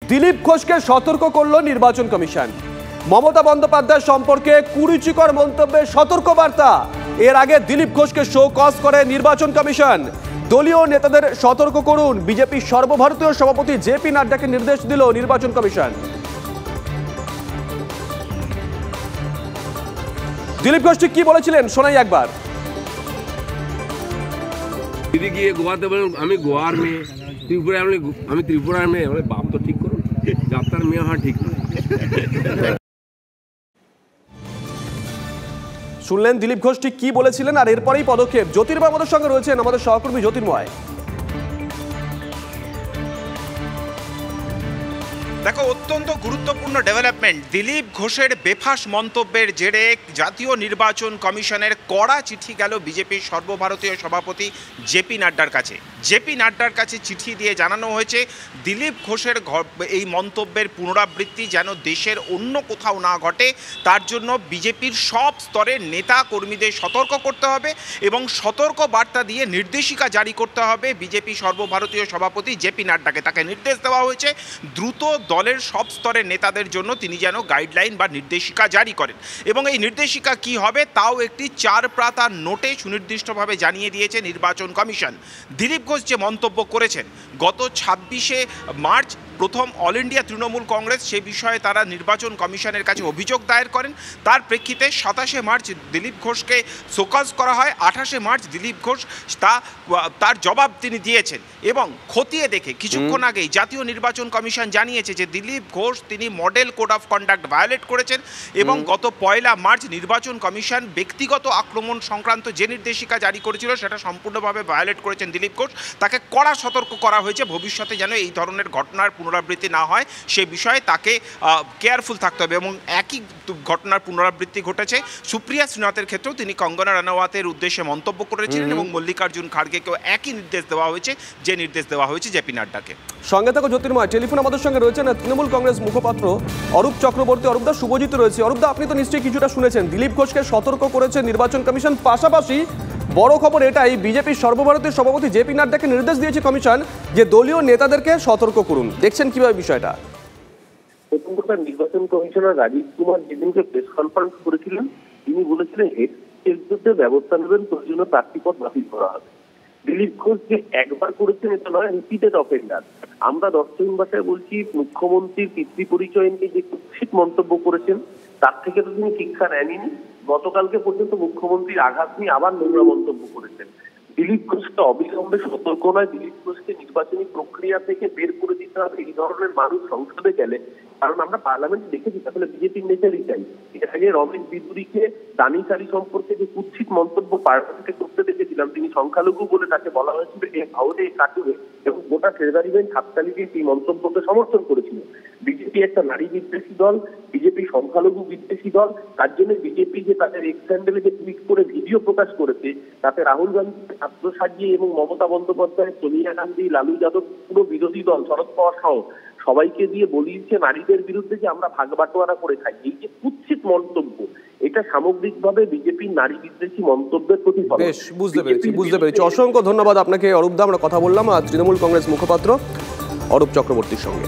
দিলীপ ঘোষকে সতর্ক করল নির্বাচন কমিশন। মমতা বন্দ্যোপাধ্যায় সম্পর্কে কুরুচিকর মন্তব্যে সতর্ক বার্তা। এর আগে দিলীপ ঘোষকে শো কজ করে নির্বাচন কমিশন। দলীয় নেতাদের সতর্ক করুন, বিজেপি সর্বভারতীয় সভাপতি জেপি নাড্ডাকে নির্দেশ দিল নির্বাচন কমিশন। দিলীপ ঘোষ ঠিক কি বলেছিলেন শোনাই একবার। দিদি গিয়ে গোয়াতে বলেন আমি গোয়ার মেয়ে, ত্রিপুরা আমি ত্রিপুরার মেয়ে। বাপ তো ঠিক করুন, যাত্রার মেয়ে হওয়া ঠিক না। শুনলেন দিলীপ ঘোষ ঠিক কি বলেছিলেন, আর এরপরেই পদক্ষেপ। জ্যোতির্ময় আমাদের সঙ্গে রয়েছেন, আমাদের সহকর্মী জ্যোতির্ময়। দেখো, অত্যন্ত গুরুত্বপূর্ণ ডেভেলপমেন্ট। দিলীপ ঘোষের বেফাস মন্তব্যের জেরে জাতীয় নির্বাচন কমিশনের কড়া চিঠি গেল বিজেপির সর্বভারতীয় সভাপতি জেপি নাড্ডার কাছে। জেপি নাড্ডার কাছে চিঠি দিয়ে জানানো হয়েছে দিলীপ ঘোষের এই মন্তব্যের পুনরাবৃত্তি যেন দেশের অন্য কোথাও না ঘটে, তার জন্য বিজেপির সব স্তরের নেতা কর্মীদের সতর্ক করতে হবে এবং সতর্ক বার্তা দিয়ে নির্দেশিকা জারি করতে হবে বিজেপি সর্বভারতীয় সভাপতি জেপি নাড্ডাকে। তাকে নির্দেশ দেওয়া হয়েছে দ্রুত দলের সব স্তরের নেতাদের জন্য তিনি যেন গাইডলাইন বা নির্দেশিকা জারি করেন, এবং এই নির্দেশিকা কি হবে তাও একটি 4 পাতার নোটে সুনির্দিষ্টভাবে জানিয়ে দিয়েছে নির্বাচন কমিশন। দিলীপ ঘোষ যে মন্তব্য করেছেন গত 26শে মার্চ প্রথম অল ইন্ডিয়া তৃণমূল কংগ্রেস সে বিষয়ে তারা নির্বাচন কমিশনের কাছে অভিযোগ দায়ের করেন। তার প্রেক্ষিতে 27শে মার্চ দিলীপ ঘোষকে শোকজ করা হয়। 28শে মার্চ দিলীপ ঘোষ তার জবাব তিনি দিয়েছেন, এবং খতিয়ে দেখে কিছুক্ষণ আগেই জাতীয় নির্বাচন কমিশন জানিয়েছে যে দিলীপ ঘোষ তিনি model code of conduct violate করেছেন, এবং গত 1 মার্চ নির্বাচন কমিশন ব্যক্তিগত আক্রমণ সংক্রান্ত যে নির্দেশিকা জারি করেছিল সেটা সম্পূর্ণভাবে ভায়োলেট করেছেন দিলীপ ঘোষ। তাকে কড়া সতর্ক করা হয়েছে ভবিষ্যতে যেন এই ধরনের ঘটনার পুনরাবৃত্তি না হয় সে বিষয়ে তাকে কেয়ারফুল থাকতে হবে, এবং একই ঘটনার পুনরাবৃত্তি ঘটেছে সুপ্রিয়া শ্রীনাথের ক্ষেত্রেও। তিনি কঙ্গনা রানাওয়াতের উদ্দেশ্যে মন্তব্য করেছিলেন এবং মল্লিকার্জুন খাড়গেকেও একই নির্দেশ দেওয়া হয়েছে যে নির্দেশ দেওয়া হয়েছে জেপি নাড্ডাকে। সঙ্গে থাকো জ্যোতির্ময়। টেলিফোন আমাদের সঙ্গে রয়েছেন তৃণমূল কংগ্রেস মুখপাত্র অরূপ চক্রবর্তী। অরূপদা, শুভজিৎ রয়েছে। অরূপদা, আপনি তো নিশ্চয়ই কিছুটা শুনেছেন, দিলীপ ঘোষকে সতর্ক করেছে নির্বাচন কমিশন। পাশাপাশি বড় খবর এটাই, বিজেপির সর্বভারতীয় সভাপতি জেপি নাড্ডাকে নির্দেশ দিয়েছে কমিশন যে দলীয় নেতাদেরকে সতর্ক করুন। দেখছেন কিভাবে বিষয়টা? প্রথম কথা, নির্বাচন কমিশনার রাজীব কুমার যেদিনকে প্রেস কনফারেন্স করেছিলেন তিনি বলেছিলেন এর বিরুদ্ধে ব্যবস্থা নেবেন, প্রয়োজনীয় প্রার্থীপদ বাতিল করা হবে। দিলীপ ঘোষ যে একবার করেছেন এটা নয়, রিপিটেড অফেন্ডার। আমরা দর্শন ভাষায় বলছি, মুখ্যমন্ত্রীর পিতৃ পরিচয় নিয়ে যে কুৎসিত মন্তব্য করেছেন তার থেকে তো তিনি শিক্ষা নেননি। গতকালকে পর্যন্ত মুখ্যমন্ত্রীর আঘাত নিয়ে আবার নোংরা মন্তব্য করেছেন। দিলীপ ঘোষকে অবিলম্বে সতর্ক নয়, দিলীপ ঘোষকে নির্বাচনী প্রক্রিয়া থেকে বের করে দিতে হবে এই ধরনের মানুষ সংসদে গেলে। কারণ আমরা পার্লামেন্টে দেখেছি তাহলে বিজেপির নেতারই চাই। এর আগে রমেশ বিদুরিকে দানিশালী সম্পর্কে যে কুৎসিত মন্তব্য পার্লামেন্টে করতে দেখেছিলাম, তিনি সংখ্যালঘু বলে তাকে বলা হয়েছিল এ ভাউরে কাটুরে, এবং গোটা ট্রেজারি বেঞ্চ হাততালিকে সেই মন্তব্যকে সমর্থন করেছিল। বিজেপি একটা নারী বিদ্বেষী দল, বিজেপি সংখ্যালঘু বিদ্বেষী দল। তার জন্য বিজেপি যে তাদের এক্স হ্যান্ডেলে যে টুইট করে ভিডিও প্রকাশ করেছে তাতে রাহুল গান্ধীকে ছাত্র সাজিয়ে এবং মমতা বন্দ্যোপাধ্যায়, সোনিয়া গান্ধী, লালু যাদব, পুরো বিরোধী দল শরদ পাওয়ার সহ সবাইকে দিয়ে বলিয়েছে নারীদের বিরুদ্ধে যে আমরা ভাগ বাটোয়ারা করে খাই। এই যে কুৎসিত মন্তব্য, এটা সামগ্রিকভাবে বিজেপির নারী বিদ্বেষী মন্তব্যের প্রতিফলন। বেশ, বুঝতে পেরেছি। অসংখ্য ধন্যবাদ আপনাকে অরূপদা। আমরা কথা বললাম তৃণমূল কংগ্রেস মুখপাত্র অরূপ চক্রবর্তীর সঙ্গে।